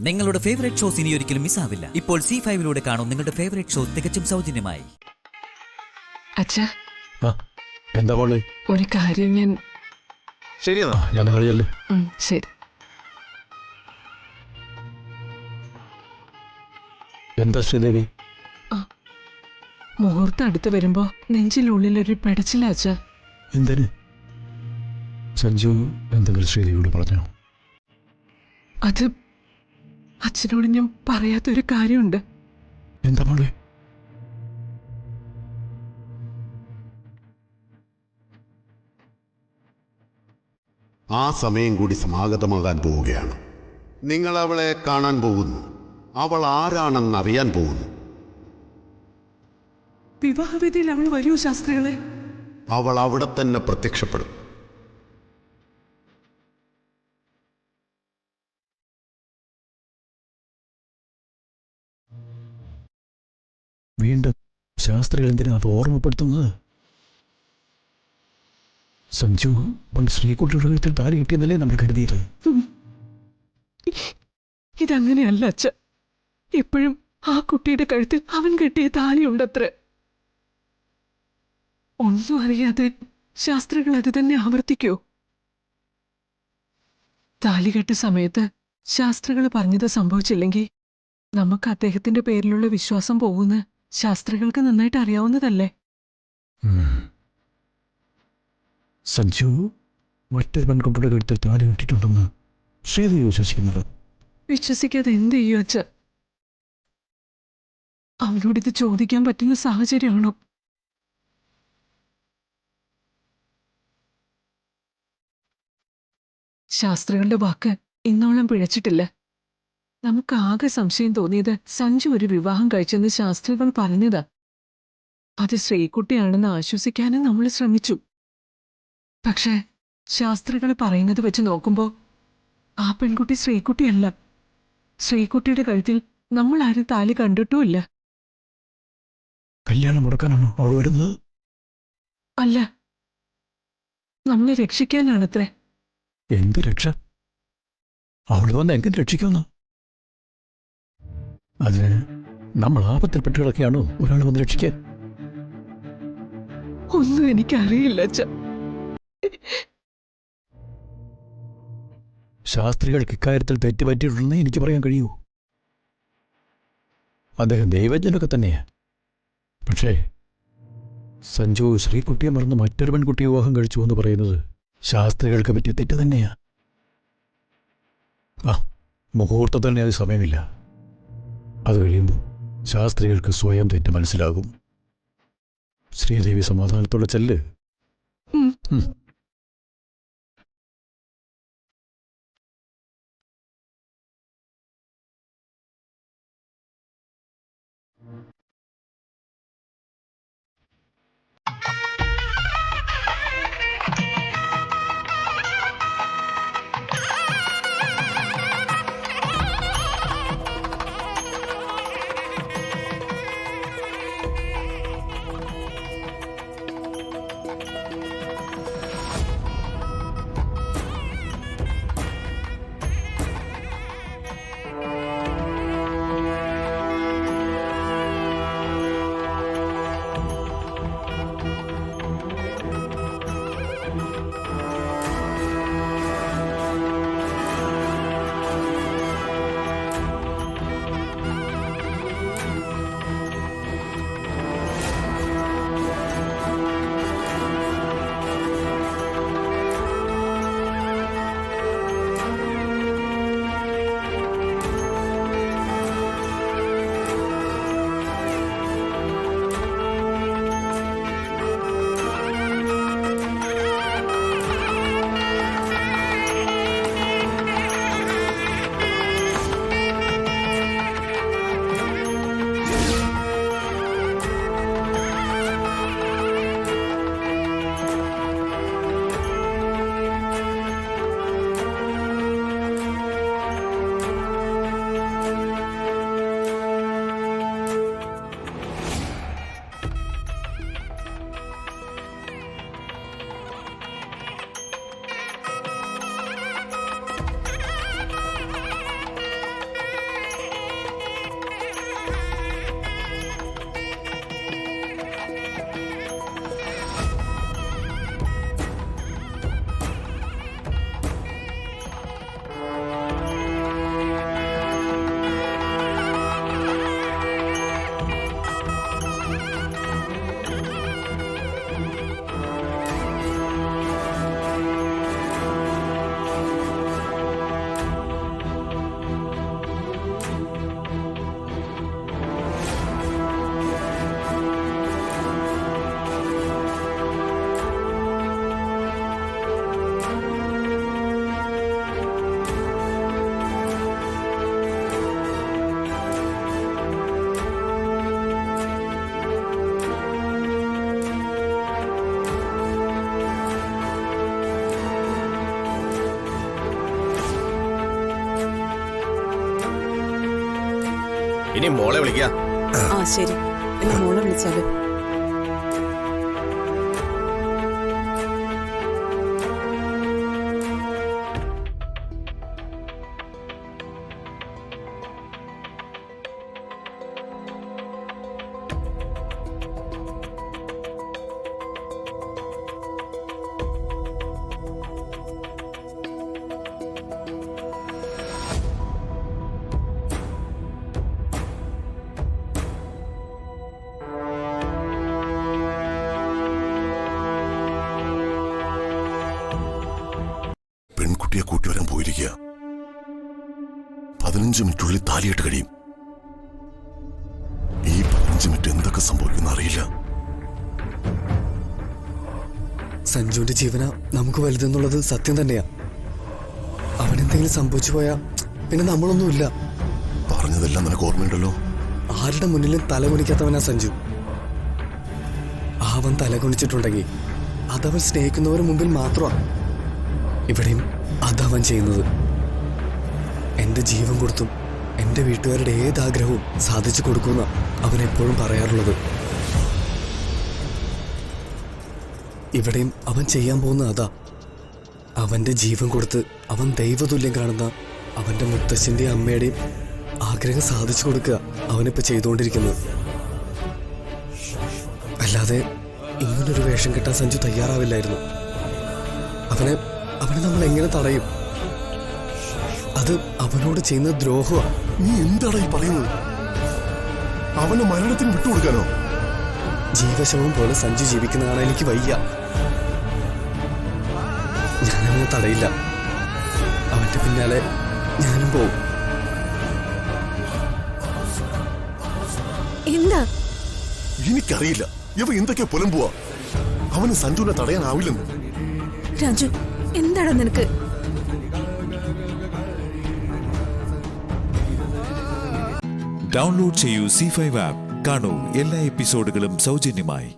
നിങ്ങളുടെ favourite shows ഇനി ഒരിക്കലും മിസ്സാവില്ല. ഇപ്പോൾ C5 കാണും നിങ്ങളുടെ ഫേവറേറ്റ് ഷോ തികച്ചും സൗജന്യമായി. അച്ഛാ, എന്താ മോളെ? ഒരു കാര്യം ശരിയെന്നാ ഞാൻ കഴിയല്ലേ. ശരി. എന്താ ശ്രീദേവി? മുഹൂർത്തം അടുത്ത് വരുമ്പോ നെഞ്ചിനുള്ളിലൊരു പെടച്ചില്ല അച്ഛാ. എന്തിന്? സഞ്ജു എന്തെങ്കിലും ശ്രീദേവിയോട് പറഞ്ഞോ? അത് അച്ഛനോട് ഞാൻ പറയാത്തൊരു കാര്യമുണ്ട്. എന്താ മോളെ? ആ സമയം കൂടി സമാഗതമാകാൻ പോവുകയാണ്. നിങ്ങൾ അവളെ കാണാൻ പോകുന്നു. അവൾ ആരാണെന്ന് അറിയാൻ പോകുന്നു. വിവാഹവേദിയിൽ അവൾ വരൂ ശാസ്ത്രികളെ. അവൾ അവിടെ തന്നെ പ്രത്യക്ഷപ്പെടും. വീണ്ടും ശാസ്ത്രികൾ എന്തിനാ അത് ഓർമ്മപ്പെടുത്തുന്നത്? സഞ്ജു പണ്ട് ശ്രീകുട്ടിയുടെ കഴുത്തിൽ താലി കിട്ടിയെന്നല്ലേ നമ്മൾ കരുതിയത്. ഇതങ്ങനെയല്ല അച്ഛ. ഇപ്പോഴും ആ കുട്ടിയുടെ കഴുത്തിൽ അവൻ കെട്ടിയ താലിയുണ്ടത്രേ. ഒന്നും അറിയാതെ ശാസ്ത്രികൾ അത് തന്നെ ആവർത്തിക്കോ? താലികെട്ട സമയത്ത് ശാസ്ത്രികൾ പറഞ്ഞത് സംഭവിച്ചില്ലെങ്കിൽ നമുക്ക് അദ്ദേഹത്തിന്റെ പേരിലുള്ള വിശ്വാസം പോകുന്ന ശാസ്ത്രികൾക്ക് നന്നായിട്ട് അറിയാവുന്നതല്ലേ. സഞ്ജു മറ്റൊരു പെൺകുട്ടിയുടെ കഴുത്തിൽ താലി കിട്ടിയിട്ടുണ്ടെന്ന് ശ്രീദേവി വിശ്വസിക്കുന്നത്. വിശ്വസിക്കാതെ എന്ത് ചെയ്യും അച്ഛ? അവനോട് ഇത് ചോദിക്കാൻ പറ്റുന്ന സാഹചര്യമാണോ? ശാസ്ത്രികളുടെ വാക്ക് ഇന്നോളം പിഴച്ചിട്ടില്ല. നമുക്ക് ആകെ സംശയം തോന്നിയത് സഞ്ജു ഒരു വിവാഹം കഴിച്ചെന്ന് ശാസ്ത്രികൾ പറഞ്ഞതാ. അത് ശ്രീകുട്ടിയാണെന്ന് ആശ്വസിക്കാനും നമ്മൾ ശ്രമിച്ചു. പക്ഷേ ശാസ്ത്രികൾ പറയുന്നത് വെച്ച് നോക്കുമ്പോ ആ പെൺകുട്ടി ശ്രീകുട്ടിയല്ല. ശ്രീകുട്ടിയുടെ കഴുത്തിൽ നമ്മൾ ആരും താലി കണ്ടിട്ടുമില്ല. കല്യാണം മുടക്കാനാണോ അവൾ വരുന്നത്? അല്ല, നമ്മളെ രക്ഷിക്കാനാണത്രേ. എന്ത് രക്ഷ? അവൾ വന്ന് എങ്ങനെ രക്ഷിക്കുമെന്ന്? അതിന് നമ്മൾ ആപത്തിൽപ്പെട്ട് കിടക്കുകയാണോ ഒരാൾ വന്ന് രക്ഷിക്കാൻ? ഒന്നും എനിക്കറിയില്ല അച്ഛ. ശാസ്ത്രികൾക്ക് ഇക്കാര്യത്തിൽ തെറ്റുപറ്റിയിട്ടുണ്ടെന്നേ എനിക്ക് പറയാൻ കഴിയൂ. അദ്ദേഹം ദൈവജ്ഞനൊക്കെ തന്നെയാ. പക്ഷേ സഞ്ജു ശ്രീകുട്ടിയെ മറന്ന് മറ്റൊരു പെൺകുട്ടിയെ വിവാഹം കഴിച്ചു എന്ന് പറയുന്നത് ശാസ്ത്രികൾക്ക് പറ്റിയ തെറ്റ് തന്നെയാ. മുഹൂർത്തത്തിന് അത് സമയമില്ല. അത് കഴിയുമ്പോൾ ശാസ്ത്രികൾക്ക് സ്വയം തെറ്റ് മനസ്സിലാകും. ശ്രീദേവി സമാധാനത്തോടെ ചെല്ല്. ഇനി മോളെ വിളിക്ക. ആ ശരി, എന്നെ മോളെ വിളിച്ചാലോ? പെൺകുട്ടിയെ കൂട്ടിവരാൻ പോയിരിക്കുക. 15 മിനിറ്റുള്ളിൽ താലിയിട്ട് കഴിയും. ഈ 15 മിനിറ്റ് എന്തൊക്കെ സംഭവിക്കുന്ന അറിയില്ല. സഞ്ജുവിന്റെ ജീവന നമുക്ക് വലുതെന്നുള്ളത് സത്യം തന്നെയാ. അവനെന്തെങ്കിലും സംഭവിച്ചു പോയാ പിന്നെ നമ്മളൊന്നുമില്ല. പറഞ്ഞതെല്ലാം നിനക്ക് ഓർമ്മയുണ്ടല്ലോ. ആരുടെ മുന്നിലും തലകുനിക്കാത്തവനാ സഞ്ജു. അവൻ തലകുനിച്ചിട്ടുണ്ടെങ്കിൽ അതവൻ സ്നേഹിക്കുന്നവരുടെ മുമ്പിൽ മാത്രമാണ്. ഇവിടെയും അതവൻ ചെയ്യുന്നത്. എന്റെ ജീവൻ കൊടുത്തും എന്റെ വീട്ടുകാരുടെ ഏതാഗ്രഹവും സാധിച്ചു കൊടുക്കുന്ന അവൻ എപ്പോഴും പറയാറുള്ളത്. ഇവിടെയും അവൻ ചെയ്യാൻ പോകുന്ന അതാ. അവന്റെ ജീവൻ കൊടുത്ത് അവൻ ദൈവതുല്യം കാണുന്ന അവന്റെ മുത്തശ്ശന്റെയും അമ്മയുടെയും ആഗ്രഹം സാധിച്ചു കൊടുക്കുക അവനിപ്പോ ചെയ്തുകൊണ്ടിരിക്കുന്നത്. അല്ലാതെ ഇങ്ങനൊരു വേഷം കെട്ടാൻ സഞ്ജു തയ്യാറാവില്ലായിരുന്നു. അവനെ നമ്മൾ എങ്ങനെ തടയും? അത് അവനോട് ചെയ്യുന്ന ദ്രോഹമാണ്. നീ എന്താണ് ഈ പറയുന്നത്? അവനെ മരണത്തിന് വിട്ടുകൊടുക്കാനോ? ജീവശവം പോലെ സഞ്ജു ജീവിക്കുന്നതാണ് എനിക്ക് വയ്യ. ഞാനവനെ തടയില്ല. അവന്റെ പിന്നാലെ ഞാനും പോവും. എന്താ? എനിക്കറിയില്ല. ഇവ എന്തൊക്കെയാ പുലമ്പുവാ. അവന് സഞ്ജുവിനെ തടയാനാവില്ലെന്ന്. രാജു, എന്താടാ നിനക്ക്? ഡൗൺലോഡ് ചെയ്യൂ C5 ആപ്പ്. കാണൂ എല്ലാ എപ്പിസോഡുകളും സൗജന്യമായി.